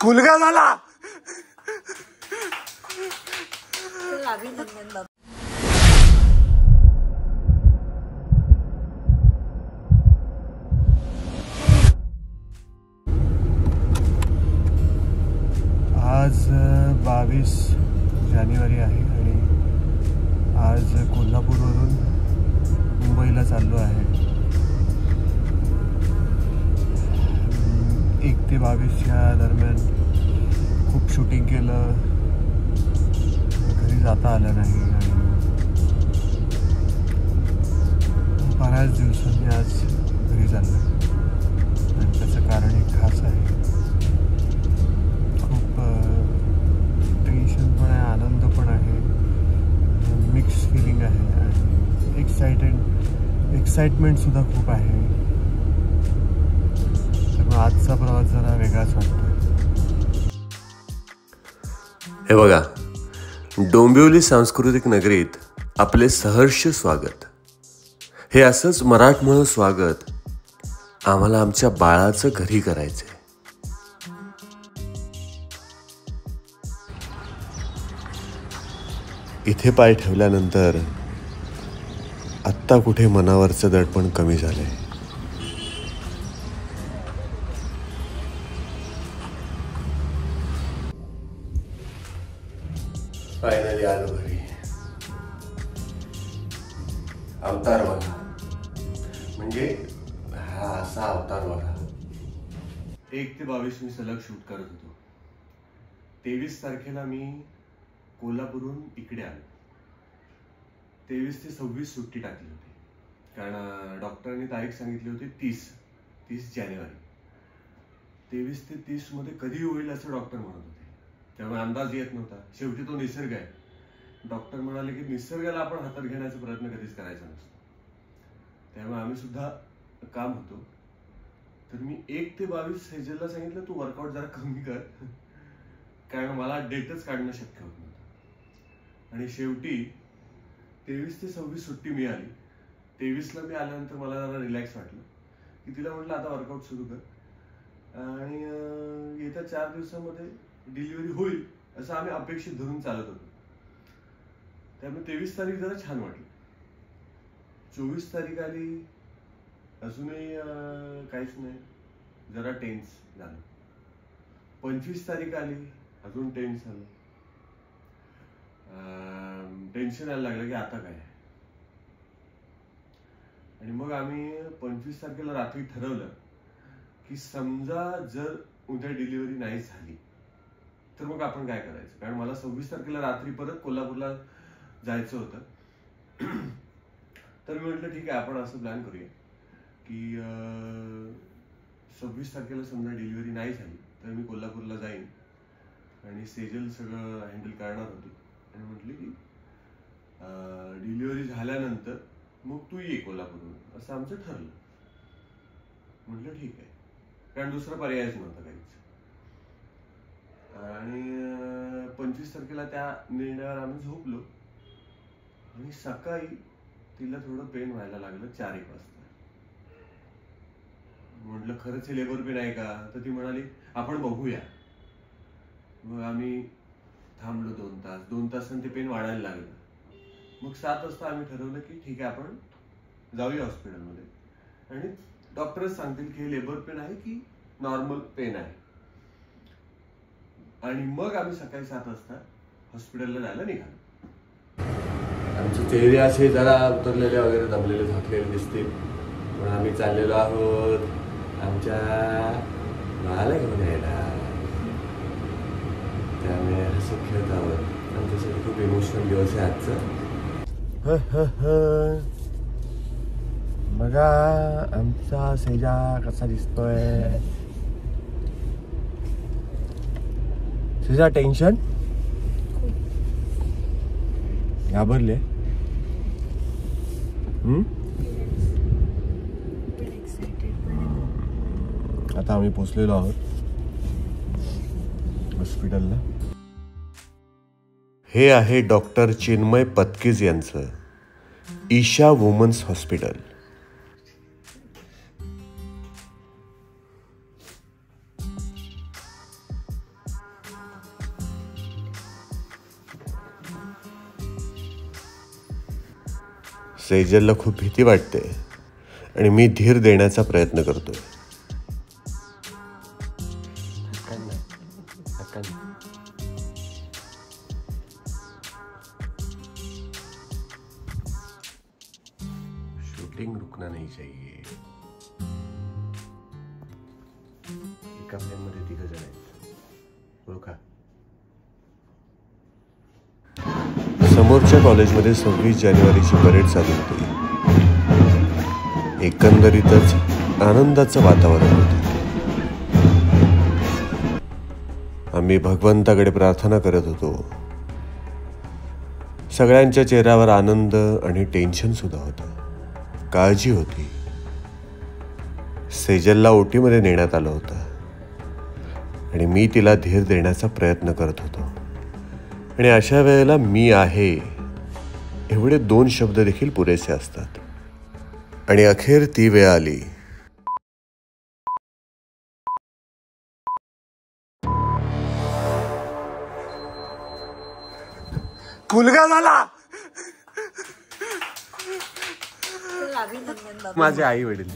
मुलगा झाला. आज 22 जानेवारी आहे आणि आज कोल्हापूरवरून मुंबईला चाललो आहे. 1 ते 22च्या दरम्यान खूप शूटिंग केलं, घरी जाता आलं नाही आणि बऱ्याच दिवसांनी आज घरी चाललो आणि त्याचं कारण एक खास आहे. खूप टेन्शन पण आहे, आनंद पण आहे, मिक्स फिलिंग आहे आणि एक्साइटमेंटसुद्धा खूप आहे. त्यामुळे आजचा प्रवास जरा वेगळाच वाटतो. हे बघा, डोंबिवली सांस्कृतिक नगरीत आपले सहर्ष स्वागत. हे असंच मराठमोळं स्वागत आम्हाला आमच्या बाळाचं घरी करायचंय. इथे पाय ठेवल्यानंतर आत्ता कुठे मनावरचं दडपण कमी झालंय. फायनली आलो घरी. अवतार बघा, म्हणजे हा असा अवतार बघा. 1 ते 22 मी सलग शूट करत होतो. 23 तारखेला मी कोल्हापूरहून इकडे आलो. 23 ते 26 सुट्टी टाकली होती, कारण डॉक्टरांनी तारीख सांगितली होती 30 जानेवारी. 23 ते 30 मध्ये कधी होईल असं डॉक्टर म्हणत होते. त्यामुळे अंदाज येत नव्हता. शेवटी तो निसर्ग आहे. डॉक्टर म्हणाले की निसर्गाला आपण हातात घेण्याचा प्रयत्न कधीच करायचा नसतो. त्यामुळे आम्ही सुद्धा काम होतो. तर मी 1 ते 22 सेजलला सांगितलं तू वर्कआउट जरा कमी कर, कारण मला डेटच काढणं शक्य होत नव्हतं. आणि शेवटी 23 ते 26 सुट्टी मिळाली. 23ला मी आल्यानंतर मला जरा रिलॅक्स वाटलं की तिला म्हटलं आता वर्कआउट सुरू कर आणि येत्या 4 दिवसामध्ये डिलिव्हरी होईल असं आम्ही अपेक्षित धरून चालत होतो. त्यामुळे 23 तारीख जरा छान वाटली. 24 तारीख आली, अजूनही काहीच नाही, जरा टेन्स झालं. 25 तारीख आली, अजून टेन्स झालं. टेन्शन यायला लागलं की आता काय. आणि मग आम्ही 25 तारखेला रात्री ठरवलं की समजा जर उद्या डिलिव्हरी नाही झाली तर मग आपण काय करायचं, कारण मला 26 तारखेला रात्री परत कोल्हापूरला जायचं होतं. तर मी म्हटलं ठीक आहे, आपण असं प्लॅन करूया की 26 तारखेला समजा डिलिव्हरी नाही झाली तर मी कोल्हापूरला जाईन आणि सेजल सगळं हँडल करणार होती. आणि म्हटली की डिलिव्हरी झाल्यानंतर मग तू ये कोल्हापूरवर, असं आमचं ठरलं. म्हटलं ठीक आहे, कारण दुसरा पर्यायच नव्हता काहीच. आणि 25 तारखेला त्या निर्णयावर आम्ही झोपलो आणि सकाळी तिला थोडं पेन व्हायला लागलं 4-1 वाजता. म्हटलं खरंच हे लेबर पेन आहे का, तर ती म्हणाली आपण बघूया. मग आम्ही थांबलो 2 तासांनी ते पेन वाढायला लागलं. मग 7 वाजता आम्ही ठरवलं की ठीक आहे आपण जाऊया हॉस्पिटलमध्ये आणि डॉक्टरच सांगतील की हे लेबर पेन आहे की नॉर्मल पेन आहे. आणि मग आम्ही सकाळी 7 वाजता हॉस्पिटलला जायला निघालो. आमचे चेहरे असे जरा उतरलेले वगैरे दबलेले झाकलेले दिसतील, पण आम्ही चाललेलो आहोत आमच्या बाळाला घेऊन यायला. त्यामुळे हसत खेळत आहोत. आमच्यासाठी खूप इमोशनल दिवस आहे आजचा. बघा आमचा सेजा कसा दिसतोय. सेजा टेन्शन घाबरले. आता आम्ही पोचलेलो आहोत हॉस्पिटलला. हे आहे डॉक्टर चिन्मय पत्कीज यांचं ईशा वुमन्स हॉस्पिटल. सेजलला खूप भीती वाटते आणि मी धीर देण्याचा प्रयत्न करतोय. शूटिंग रुकना नहीं चाहिए. एका प्लेनमध्ये 3 जण आहेत. ओळखा. समोरच्या कॉलेजमध्ये 26 जानेवारीची परेड चालू होती. एकंदरीतच आनंदाचं वातावरण होतं. आम्ही भगवंताकडे प्रार्थना करत होतो. सगळ्यांच्या चेहऱ्यावर आनंद आणि टेन्शन सुद्धा होतं. काळजी होती. सेजलला ओटीमध्ये नेण्यात आलं होतं आणि मी तिला धीर देण्याचा प्रयत्न करत होतो. आणि अशा वेळेला मी आहे एवढे 2 शब्द देखील पुरेसे असतात. आणि अखेर ती वेळ आली. मुलगा झाला. माझे आई वडील.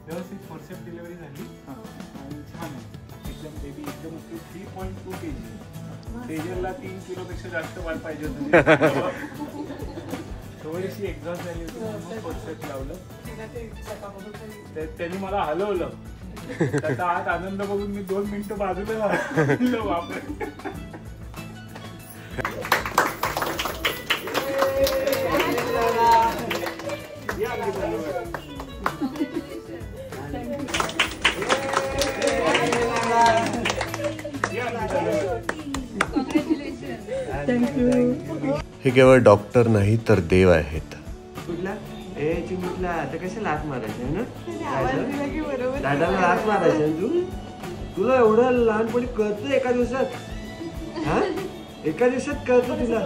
व्यवस्थित फोर्सेप डिलिव्हरी झाली आणि छान आहे. एकदम बेबी एकदम 3.2 kg. सेजलला 3 किलोपेक्षा जास्त वाढ पाहिजे होती. थोडीशी एक्झॉस्ट झाली होती. फोर्सेप लावलं. त्यांनी मला हलवलं. त्याचा आत आनंद बघून मी 2 मिनिटं बाजूला राहिलो. बापरे. हे केवळ डॉक्टर नाही तर देव आहेत. आता कशा लाच मारायचं ना. दादाला लाच मारायचं. तुला एवढं लहानपणी कळतं एका दिवसात. एका दिवसात कळतं तुला.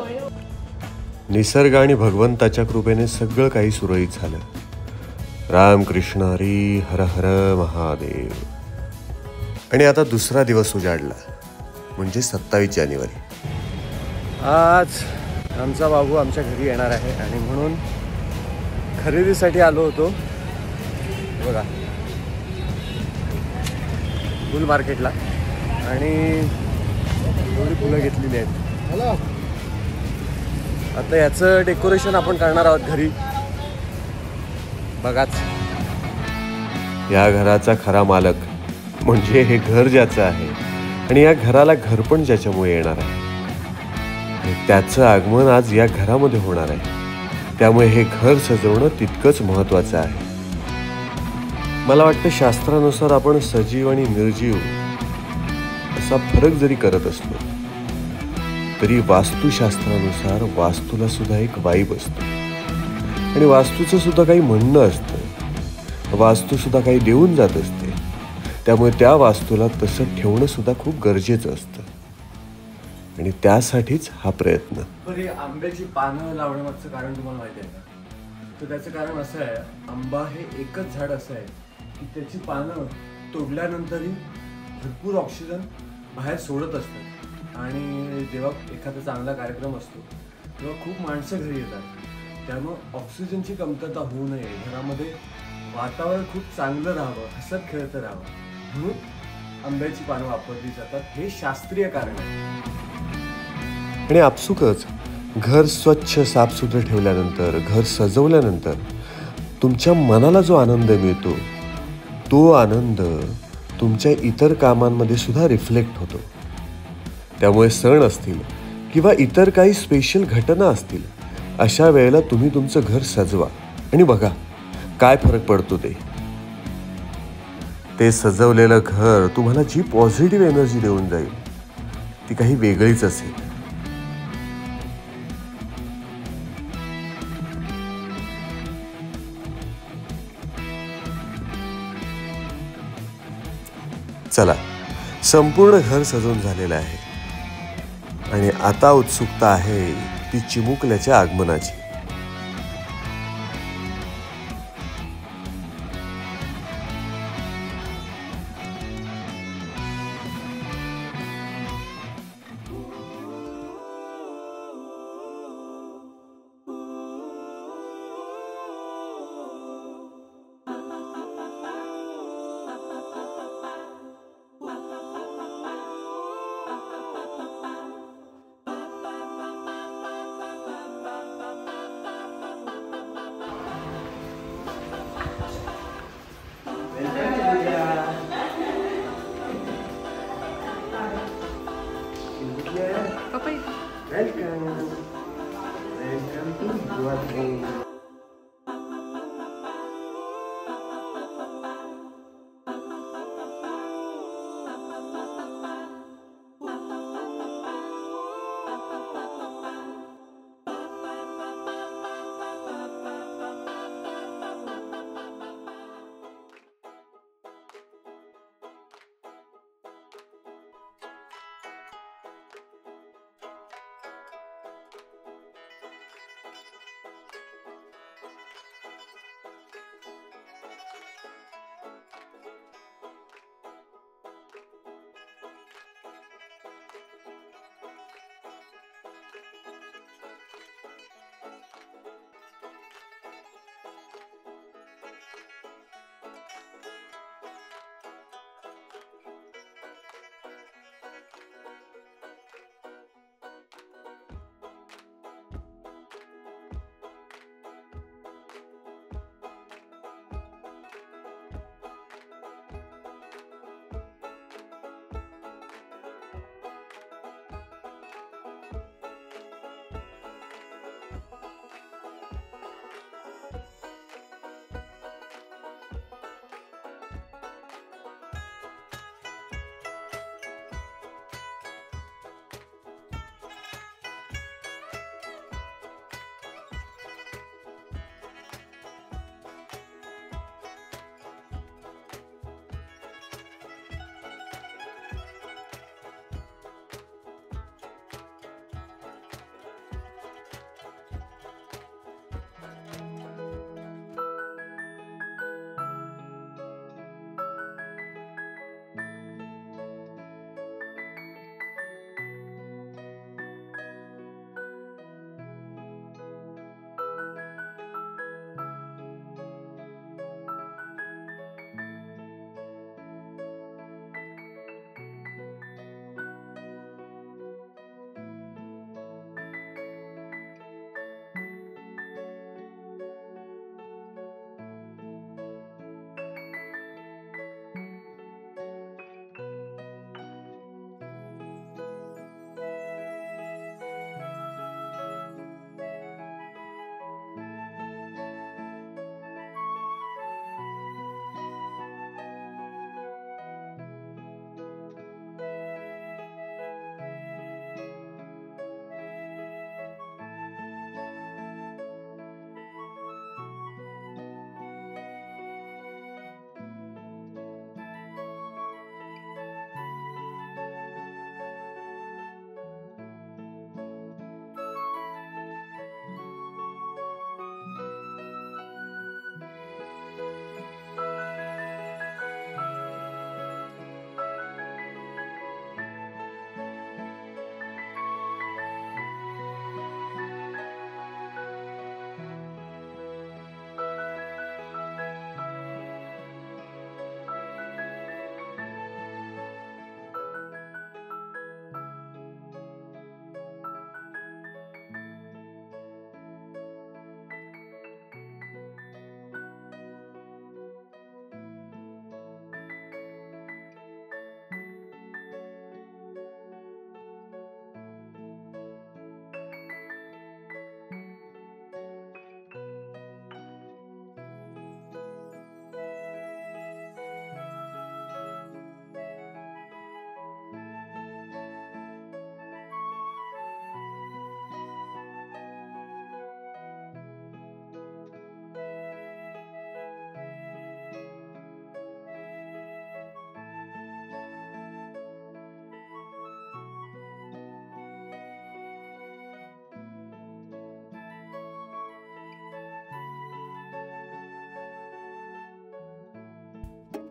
निसर्ग आणि भगवंताच्या कृपेने सगळं काही सुरळीत झालं. रामकृष्ण हरी. हर हर महादेव. आणि आता दुसरा दिवस उजाडला म्हणजे 27 जानेवारी. आज आमचा बाबू आमच्या घरी येणार आहे आणि म्हणून खरेदीसाठी आलो होतो. बघा फुल मार्केटला आणि एवढी फुलं घेतलेली आहेत. आता याचं डेकोरेशन आपण करणार आहोत घरी. बघाच या घराचा खरा मालक म्हणजे हे घर ज्याचं आहे आणि या घराला घर पण ज्याच्यामुळे येणार आहे. त्याचं आगमन आज या घरामध्ये होणार आहे. त्यामुळे हे घर सजवणं तितकंच महत्त्वाचं आहे. मला वाटतं शास्त्रानुसार आपण सजीव आणि निर्जीव असा फरक जरी करत असलो तरी वास्तुशास्त्रानुसार वास्तूला सुद्धा एक वाईब असतो आणि वास्तूचं सुद्धा काही म्हणणं असतं. वास्तू सुद्धा काही देऊन जात असते. त्यामुळे त्या वास्तूला तसं ठेवणं सुद्धा खूप गरजेचं असतं आणि त्यासाठीच हा प्रयत्न. बरे आंब्याची पानं लावण्यामागचं कारण तुम्हाला माहिती आहे का? तर त्याचं कारण असं आहे, आंबा हे एकच झाड असं आहे की त्याची पानं तोडल्यानंतरही भरपूर ऑक्सिजन बाहेर सोडत असतात आणि जेव्हा एखादा चांगला कार्यक्रम असतो तेव्हा खूप माणसं घरी येतात. त्यामुळे ऑक्सिजनची कमतरता होऊ नये, घरामध्ये वातावरण खूप चांगलं राहावं, हसत खेळत राहावं म्हणून आंब्याची पानं वापरली जातात. हे शास्त्रीय कारण आहे. आणि आपसुकच घर स्वच्छ साफसुथरं ठेवल्यानंतर, घर सजवल्यानंतर तुमच्या मनाला जो आनंद मिळतो तो आनंद तुमच्या इतर कामांमध्ये सुद्धा रिफ्लेक्ट होतो. त्यामुळे सण असतील किंवा इतर काही स्पेशल घटना असतील अशा वेळेला तुम्ही तुमचं घर सजवा आणि बघा काय फरक पडतो. ते सजवलेलं घर तुम्हाला जी पॉझिटिव्ह एनर्जी देऊन जाईल ती काही वेगळीच असेल. चला, संपूर्ण घर सजवून झालेलं आहे आणि आता उत्सुकता आहे ती चिमुकल्याच्या आगमनाची.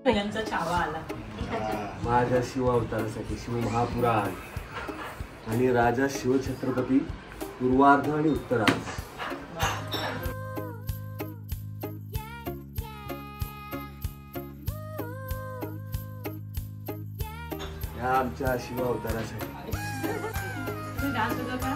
सगळ्यांचा छावा आला. माझ्या शिव अवतारासाठी शिव महापुराण आणि राजा शिवछत्रपती पूर्वार्ध आणि उत्तरार्ध. या आमच्या शिव अवतारासाठी. डान्स होता का?